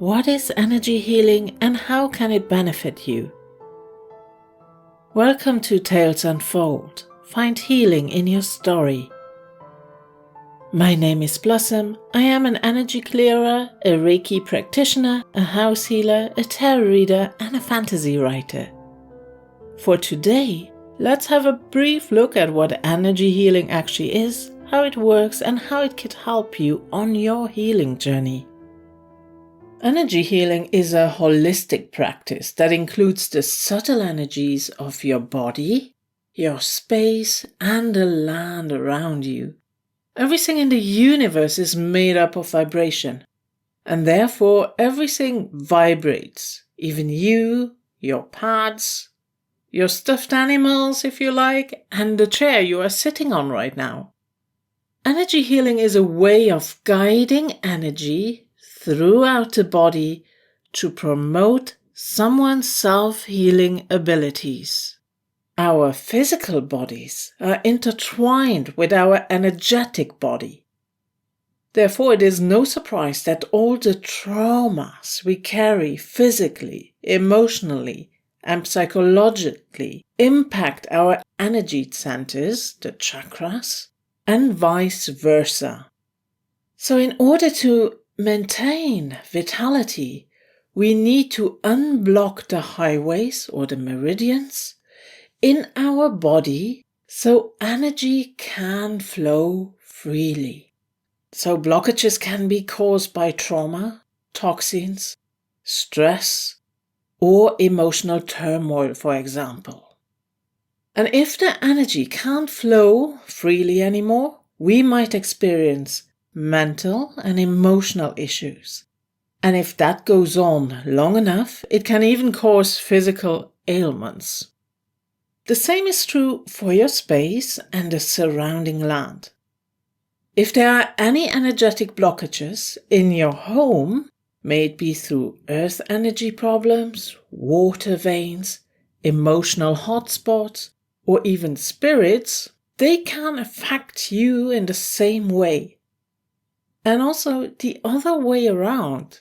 What is energy healing and how can it benefit you? Welcome to Tales Unfold. Find healing in your story. My name is Blossom. I am an energy clearer, a Reiki practitioner, a house healer, a tarot reader, and a fantasy writer. For today, let's have a brief look at what energy healing actually is, how it works, and how it could help you on your healing journey. Energy healing is a holistic practice that includes the subtle energies of your body, your space, and the land around you. Everything in the universe is made up of vibration, and therefore everything vibrates, even you, your pets, your stuffed animals if you like, and the chair you are sitting on right now. Energy healing is a way of guiding energy throughout the body to promote someone's self-healing abilities. Our physical bodies are intertwined with our energetic body. Therefore, it is no surprise that all the traumas we carry physically, emotionally, and psychologically impact our energy centers, the chakras, and vice versa. So in order to maintain vitality, we need to unblock the highways or the meridians in our body so energy can flow freely. So blockages can be caused by trauma, toxins, stress, or emotional turmoil, for example. And if the energy can't flow freely anymore, we might experience mental and emotional issues. And if that goes on long enough, it can even cause physical ailments. The same is true for your space and the surrounding land. If there are any energetic blockages in your home, may it be through earth energy problems, water veins, emotional hotspots, or even spirits, they can affect you in the same way. And also the other way around.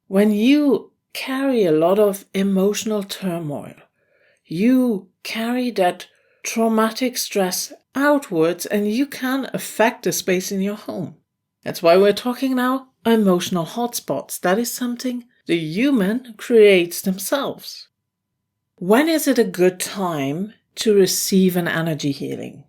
When you carry a lot of emotional turmoil, you carry that traumatic stress outwards and you can affect the space in your home. That's why we're talking now emotional hotspots. That is something the human creates themselves. When is it a good time to receive an energy healing?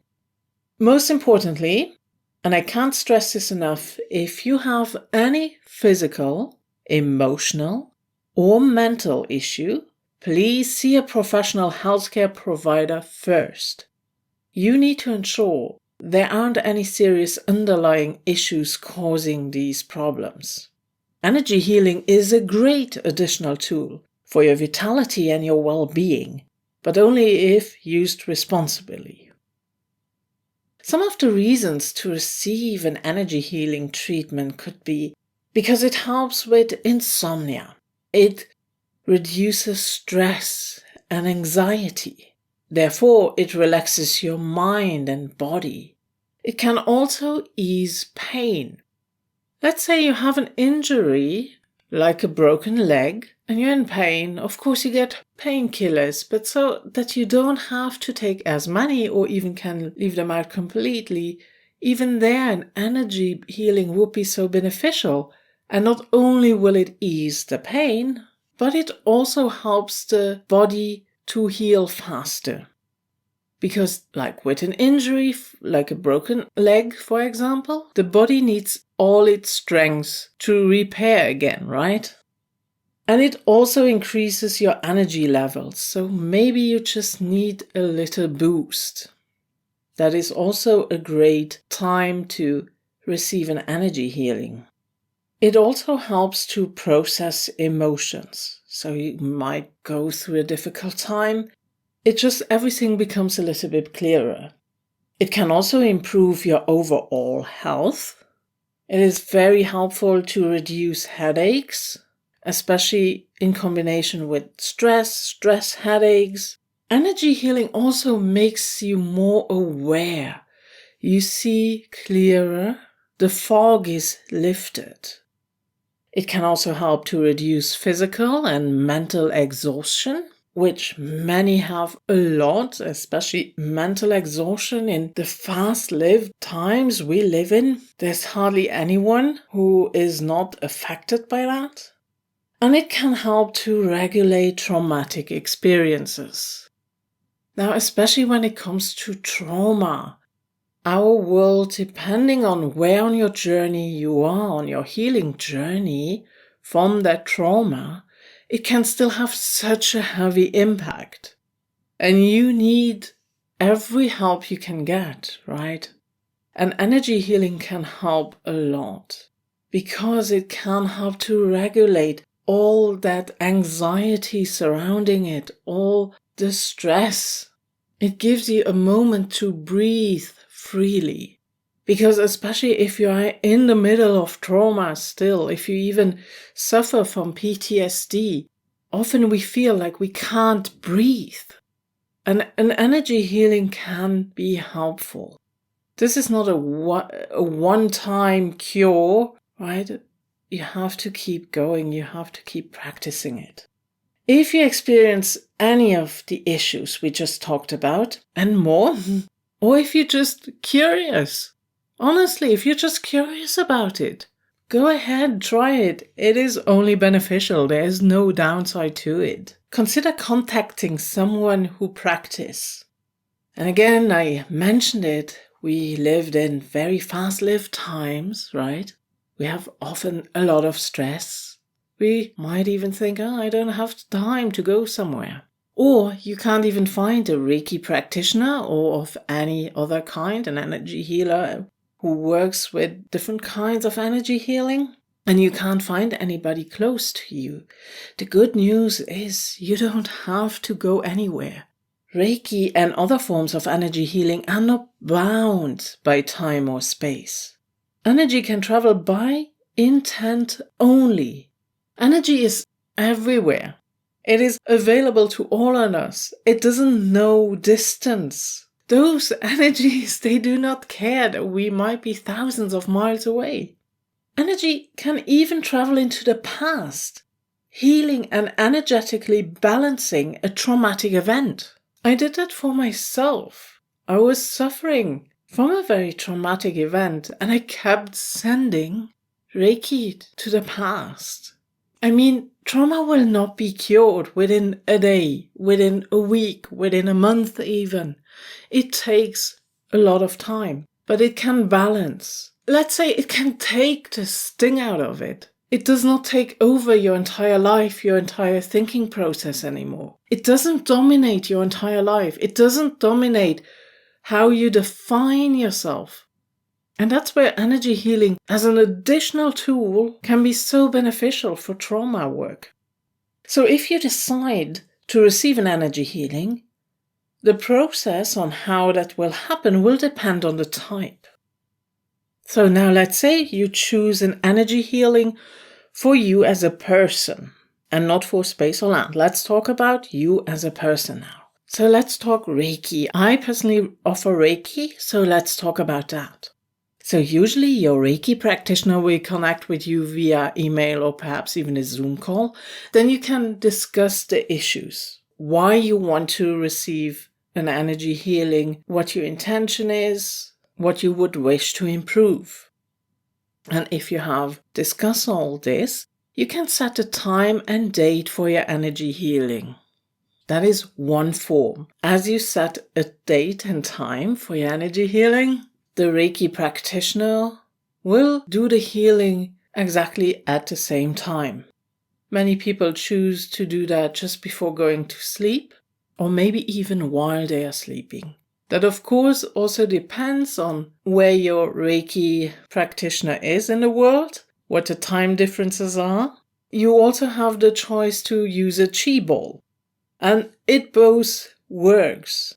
Most importantly, and I can't stress this enough, if you have any physical, emotional, or mental issue, please see a professional healthcare provider first. You need to ensure there aren't any serious underlying issues causing these problems. Energy healing is a great additional tool for your vitality and your well-being, but only if used responsibly. Some of the reasons to receive an energy healing treatment could be because it helps with insomnia. It reduces stress and anxiety. Therefore, it relaxes your mind and body. It can also ease pain. Let's say you have an injury, like a broken leg, and you're in pain. Of course, you get painkillers, but so that you don't have to take as many or even can leave them out completely. Even there, an energy healing would be so beneficial. And not only will it ease the pain, but it also helps the body to heal faster. Because like with an injury, like a broken leg, for example, the body needs all its strength to repair again, right? And it also increases your energy levels, so maybe you just need a little boost. That is also a great time to receive an energy healing. It also helps to process emotions. So you might go through a difficult time. Everything becomes a little bit clearer. It can also improve your overall health. It is very helpful to reduce headaches, especially in combination with stress headaches. Energy healing also makes you more aware. You see clearer. The fog is lifted. It can also help to reduce physical and mental exhaustion, which many have a lot, especially mental exhaustion in the fast-lived times we live in. There's hardly anyone who is not affected by that. And it can help to regulate traumatic experiences. Now, especially when it comes to trauma, our world, depending on where on your journey you are, on your healing journey from that trauma, it can still have such a heavy impact. And you need every help you can get, right? And energy healing can help a lot because it can help to regulate all that anxiety surrounding it, all the stress. It gives you a moment to breathe freely. Because especially if you are in the middle of trauma still, if you even suffer from PTSD, often we feel like we can't breathe. And an energy healing can be helpful. This is not a one-time cure, right? You have to keep going. You have to keep practicing it. If you experience any of the issues we just talked about and more, or if you're just curious, honestly, if you're just curious about it, go ahead, try it. It is only beneficial. There is no downside to it. Consider contacting someone who practices. And again, I mentioned it. We lived in very fast-lived times, right? We have often a lot of stress. We might even think, I don't have time to go somewhere. Or you can't even find a Reiki practitioner or of any other kind, an energy healer who works with different kinds of energy healing. And you can't find anybody close to you. The good news is you don't have to go anywhere. Reiki and other forms of energy healing are not bound by time or space. Energy can travel by intent only. Energy is everywhere. It is available to all of us. It doesn't know distance. Those energies, they do not care that we might be thousands of miles away. Energy can even travel into the past, healing and energetically balancing a traumatic event. I did that for myself. I was suffering from a very traumatic event and I kept sending Reiki to the past. I mean, trauma will not be cured within a day, within a week, within a month even. It takes a lot of time, but it can balance. Let's say it can take the sting out of it. It does not take over your entire life, your entire thinking process anymore. It doesn't dominate your entire life. It doesn't dominate how you define yourself. And that's where energy healing as an additional tool can be so beneficial for trauma work. So if you decide to receive an energy healing, the process on how that will happen will depend on the type. So now let's say you choose an energy healing for you as a person and not for space or land. Let's talk about you as a person now. So let's talk Reiki. I personally offer Reiki, so let's talk about that. So usually your Reiki practitioner will connect with you via email or perhaps even a Zoom call. Then you can discuss the issues, why you want to receive an energy healing, what your intention is, what you would wish to improve. And if you have discussed all this, you can set a time and date for your energy healing. That is one form. As you set a date and time for your energy healing, the Reiki practitioner will do the healing exactly at the same time. Many people choose to do that just before going to sleep, or maybe even while they are sleeping. That, of course, also depends on where your Reiki practitioner is in the world, what the time differences are. You also have the choice to use a chi ball, and it both works.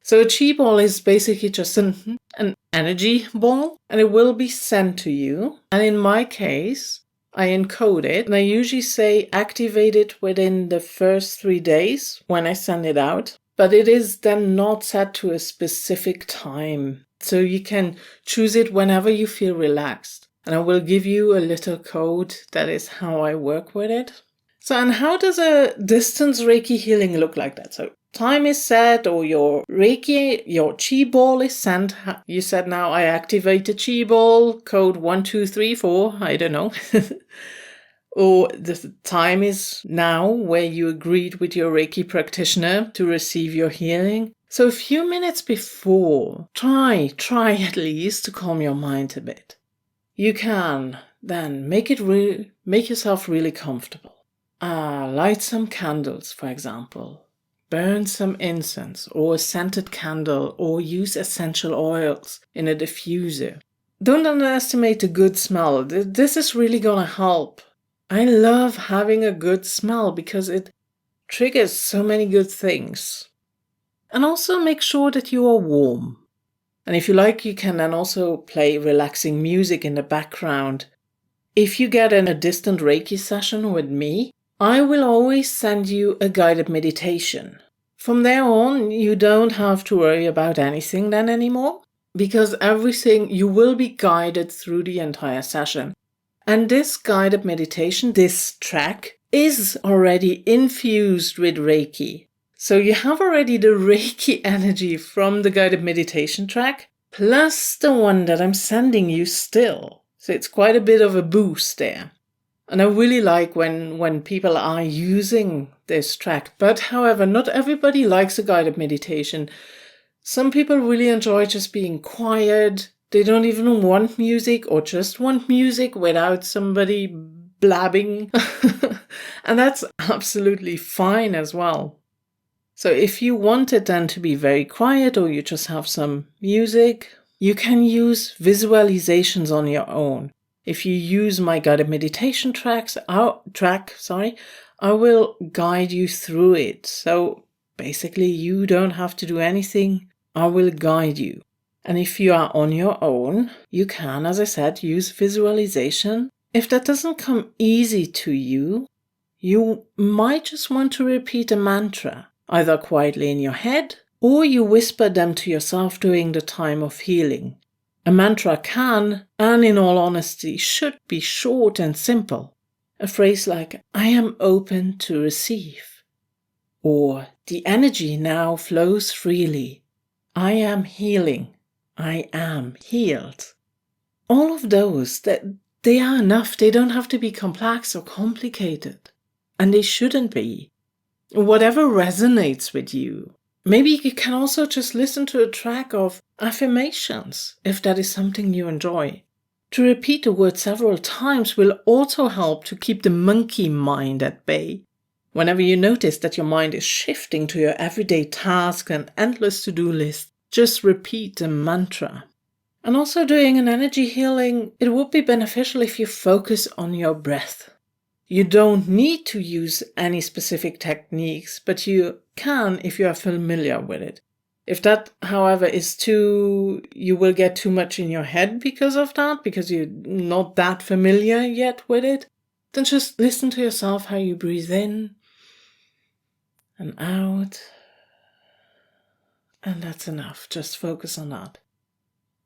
So a chi ball is basically just an energy ball, and it will be sent to you. And in my case, I encode it, and I usually say activate it within the first 3 days when I send it out. But it is then not set to a specific time. So you can choose it whenever you feel relaxed. And I will give you a little code. That is how I work with it. So, and how does a distance Reiki healing look like that? So time is set, or your Reiki, your chi ball is sent. You said now I activate the chi ball, code 1234, I don't know. Or the time is now where you agreed with your Reiki practitioner to receive your healing. So a few minutes before, try at least to calm your mind a bit. You can then make yourself really comfortable. Light some candles, for example. Burn some incense or a scented candle, or use essential oils in a diffuser. Don't underestimate the good smell. This is really gonna help. I love having a good smell because it triggers so many good things. And also make sure that you are warm. And if you like, you can then also play relaxing music in the background. If you get in a distant Reiki session with me, I will always send you a guided meditation. From there on, you don't have to worry about anything then anymore, because everything, you will be guided through the entire session. And this guided meditation, this track, is already infused with Reiki. So you have already the Reiki energy from the guided meditation track, plus the one that I'm sending you still. So it's quite a bit of a boost there. And I really like when people are using this track. But however, not everybody likes a guided meditation. Some people really enjoy just being quiet. They don't even want music, or just want music without somebody blabbing. And that's absolutely fine as well. So if you want it then to be very quiet, or you just have some music, you can use visualizations on your own. If you use my guided meditation track, I will guide you through it. So basically you don't have to do anything. I will guide you. And if you are on your own, you can, as I said, use visualization. If that doesn't come easy to you, you might just want to repeat a mantra, either quietly in your head, or you whisper them to yourself during the time of healing. A mantra can, and in all honesty, should be short and simple. A phrase like, I am open to receive. Or, the energy now flows freely. I am healing. I am healed. All of those, they are enough. They don't have to be complex or complicated. And they shouldn't be. Whatever resonates with you. Maybe you can also just listen to a track of affirmations, if that is something you enjoy. To repeat the word several times will also help to keep the monkey mind at bay. Whenever you notice that your mind is shifting to your everyday tasks and endless to-do list, just repeat the mantra. And also doing an energy healing, it would be beneficial if you focus on your breath. You don't need to use any specific techniques, but you can if you are familiar with it. If that, however, you will get too much in your head because of that, because you're not that familiar yet with it, then just listen to yourself how you breathe in and out. And that's enough. Just focus on that.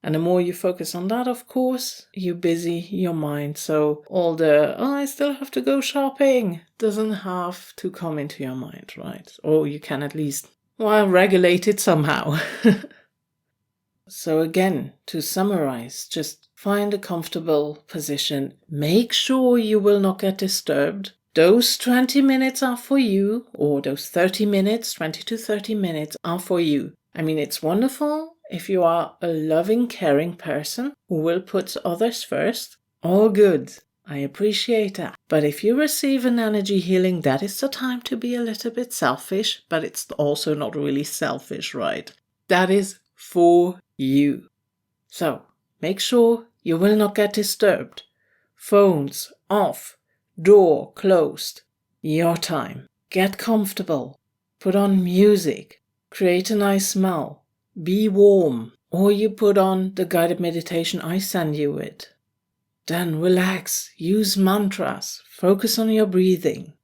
And the more you focus on that, of course, you busy your mind. So all I still have to go shopping doesn't have to come into your mind, right? Or you can at least, regulate it somehow. So again, to summarize, just find a comfortable position. Make sure you will not get disturbed. Those 20 minutes are for you, or those 30 minutes, 20 to 30 minutes are for you. I mean, it's wonderful if you are a loving, caring person who will put others first. All good. I appreciate that. But if you receive an energy healing, that is the time to be a little bit selfish, but it's also not really selfish, right? That is for you. So make sure you will not get disturbed. Phones off, door closed. Your time. Get comfortable. Put on music. Create a nice smell. Be warm, or you put on the guided meditation I send you with. Then relax, use mantras, focus on your breathing.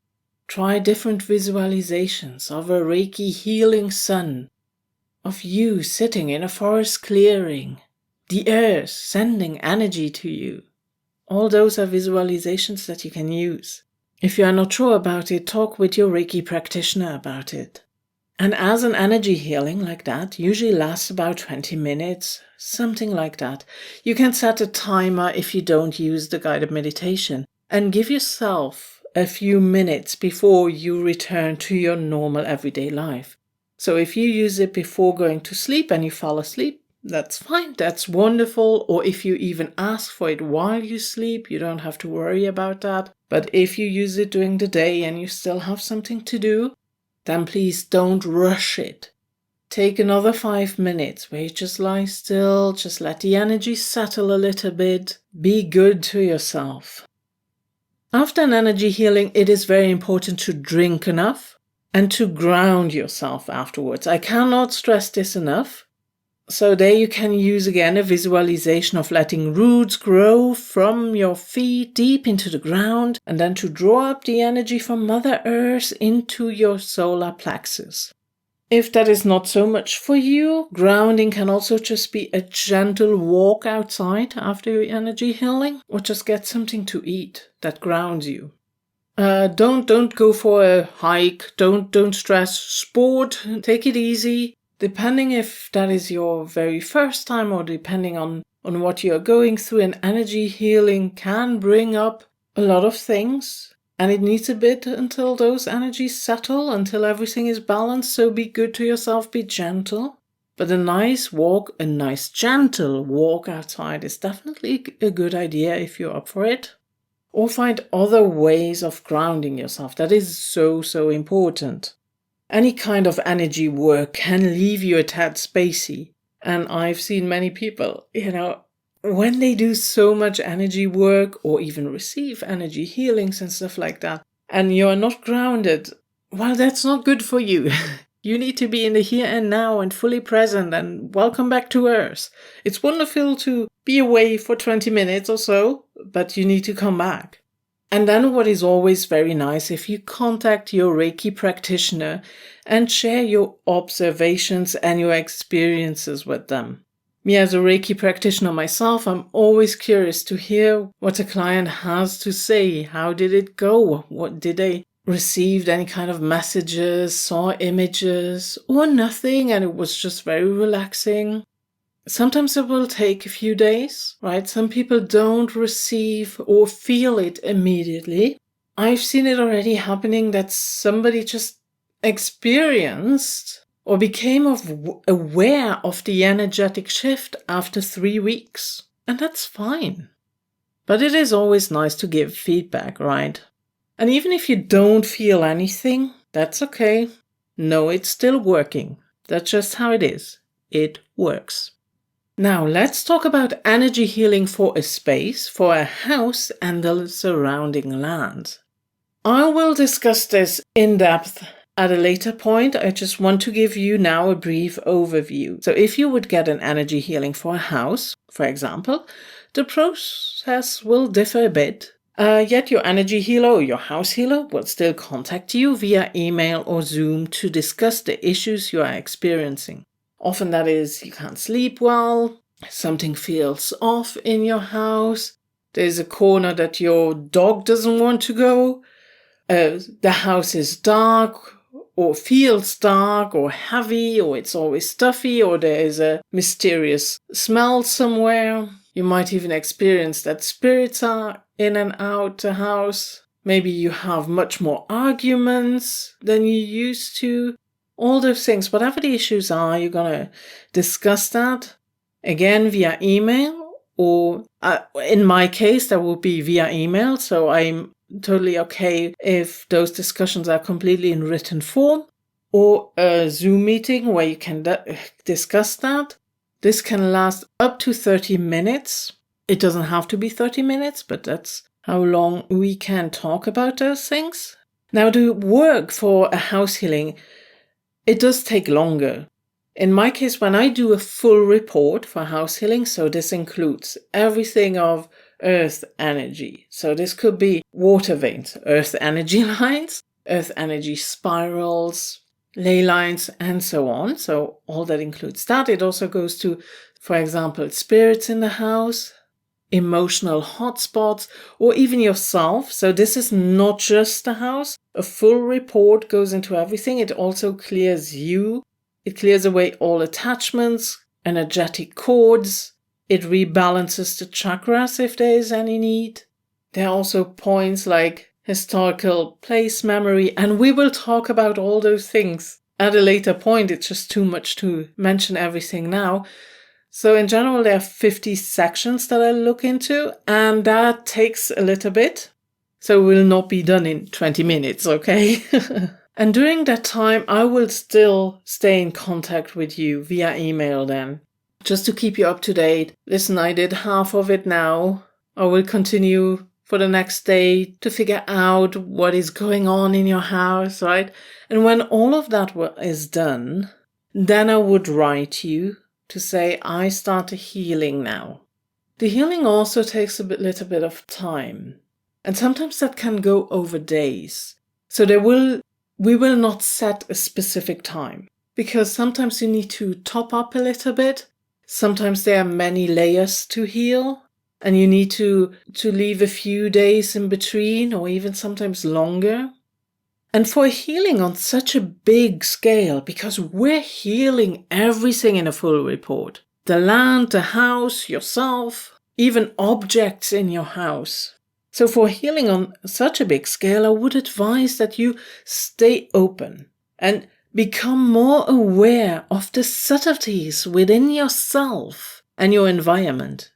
Try different visualizations of a Reiki healing sun, of you sitting in a forest clearing, the earth sending energy to you. All those are visualizations that you can use. If you are not sure about it, talk with your Reiki practitioner about it. And as an energy healing like that usually lasts about 20 minutes, something like that. You can set a timer if you don't use the guided meditation and give yourself a few minutes before you return to your normal everyday life. So if you use it before going to sleep and you fall asleep, that's fine, that's wonderful. Or if you even ask for it while you sleep, you don't have to worry about that. But if you use it during the day and you still have something to do, then please don't rush it. Take another 5 minutes where you just lie still, just let the energy settle a little bit. Be good to yourself. After an energy healing, it is very important to drink enough and to ground yourself afterwards. I cannot stress this enough. So there you can use again a visualization of letting roots grow from your feet deep into the ground and then to draw up the energy from Mother Earth into your solar plexus. If that is not so much for you, grounding can also just be a gentle walk outside after your energy healing, or just get something to eat that grounds you. Don't go for a hike, don't stress sport, take it easy. Depending if that is your very first time or depending on what you're going through, an energy healing can bring up a lot of things. And it needs a bit until those energies settle, until everything is balanced. So be good to yourself, be gentle. But a nice gentle walk outside is definitely a good idea if you're up for it. Or find other ways of grounding yourself. That is so important. Any kind of energy work can leave you a tad spacey. And I've seen many people, when they do so much energy work or even receive energy healings and stuff like that, and you're not grounded, well, that's not good for you. You need to be in the here and now and fully present and welcome back to Earth. It's wonderful to be away for 20 minutes or so, but you need to come back. And then what is always very nice if you contact your Reiki practitioner and share your observations and your experiences with them. Me as a Reiki practitioner myself, I'm always curious to hear what a client has to say. How did it go? What did they receive? Any kind of messages, saw images, or nothing, and it was just very relaxing. Sometimes it will take a few days, right? Some people don't receive or feel it immediately. I've seen it already happening that somebody just experienced or became aware of the energetic shift after 3 weeks. And that's fine. But it is always nice to give feedback, right? And even if you don't feel anything, that's okay. No, it's still working. That's just how it is. It works. Now let's talk about energy healing for a space, for a house and the surrounding land. I will discuss this in depth at a later point. I just want to give you now a brief overview. So if you would get an energy healing for a house, for example, the process will differ a bit. Yet your energy healer or your house healer will still contact you via email or Zoom to discuss the issues you are experiencing. Often that is, you can't sleep well, something feels off in your house, there's a corner that your dog doesn't want to go, the house is dark or feels dark or heavy, or it's always stuffy, or there is a mysterious smell somewhere. You might even experience that spirits are in and out the house. Maybe you have much more arguments than you used to. All those things, whatever the issues are, you're going to discuss that again via email, or in my case, that will be via email. So I'm totally okay if those discussions are completely in written form, or a Zoom meeting where you can discuss that. This can last up to 30 minutes. It doesn't have to be 30 minutes, but that's how long we can talk about those things. Now, the work for a house healing, it does take longer. In my case, when I do a full report for house healing, so this includes everything of earth energy. So this could be water veins, earth energy lines, earth energy spirals, ley lines, and so on. So all that includes that. It also goes to, for example, spirits in the house, emotional hotspots, or even yourself. So this is not just the house. A full report goes into everything. It also clears you. It clears away all attachments, energetic cords. It rebalances the chakras if there is any need. There are also points like historical place memory, and we will talk about all those things at a later point. It's just too much to mention everything now. So in general, there are 50 sections that I look into, and that takes a little bit. So we'll not be done in 20 minutes, okay? And during that time, I will still stay in contact with you via email then, just to keep you up to date. Listen, I did half of it now. I will continue for the next day to figure out what is going on in your house, right? And when all of that is done, then I would write you to say, I start a healing now. The healing also takes a little bit of time. And sometimes that can go over days. So we will not set a specific time, because sometimes you need to top up a little bit. Sometimes there are many layers to heal, and you need to leave a few days in between, or even sometimes longer. And for healing on such a big scale, because we're healing everything in a full report, the land, the house, yourself, even objects in your house. So for healing on such a big scale, I would advise that you stay open and become more aware of the subtleties within yourself and your environment.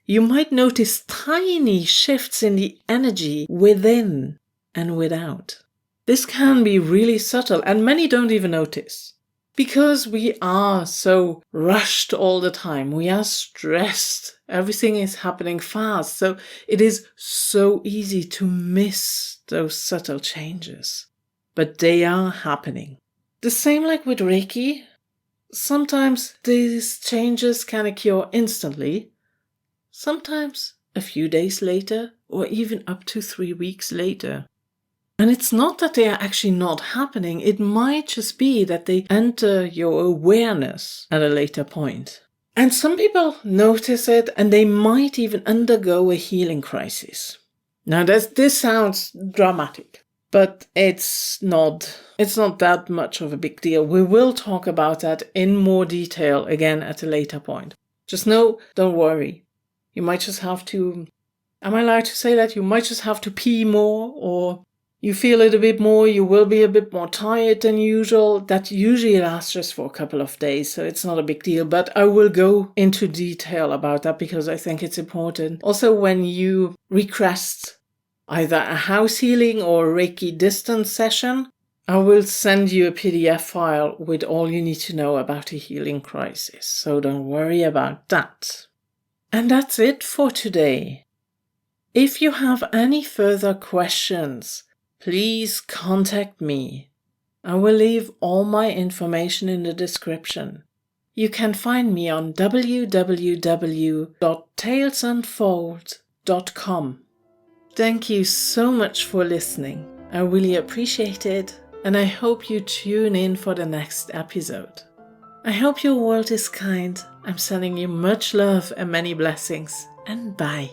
You might notice tiny shifts in the energy within and without. This can be really subtle, and many don't even notice. Because we are so rushed all the time, we are stressed, everything is happening fast, so it is so easy to miss those subtle changes. But they are happening. The same like with Reiki. Sometimes these changes can occur instantly, sometimes a few days later, or even up to 3 weeks later. And it's not that they are actually not happening, it might just be that they enter your awareness at a later point. And some people notice it, and they might even undergo a healing crisis. Now this sounds dramatic, but it's not that much of a big deal. We will talk about that in more detail again at a later point. Just know, don't worry. You might just have to, am I allowed to say that? You might just have to pee more, or you feel it a bit more, you will be a bit more tired than usual. That usually lasts just for a couple of days, so it's not a big deal. But I will go into detail about that because I think it's important. Also, when you request either a house healing or a Reiki distance session, I will send you a PDF file with all you need to know about a healing crisis. So don't worry about that. And that's it for today. If you have any further questions, please contact me. I will leave all my information in the description. You can find me on www.talesandfold.com. Thank you so much for listening. I really appreciate it, and I hope you tune in for the next episode. I hope your world is kind. I'm sending you much love and many blessings, and bye.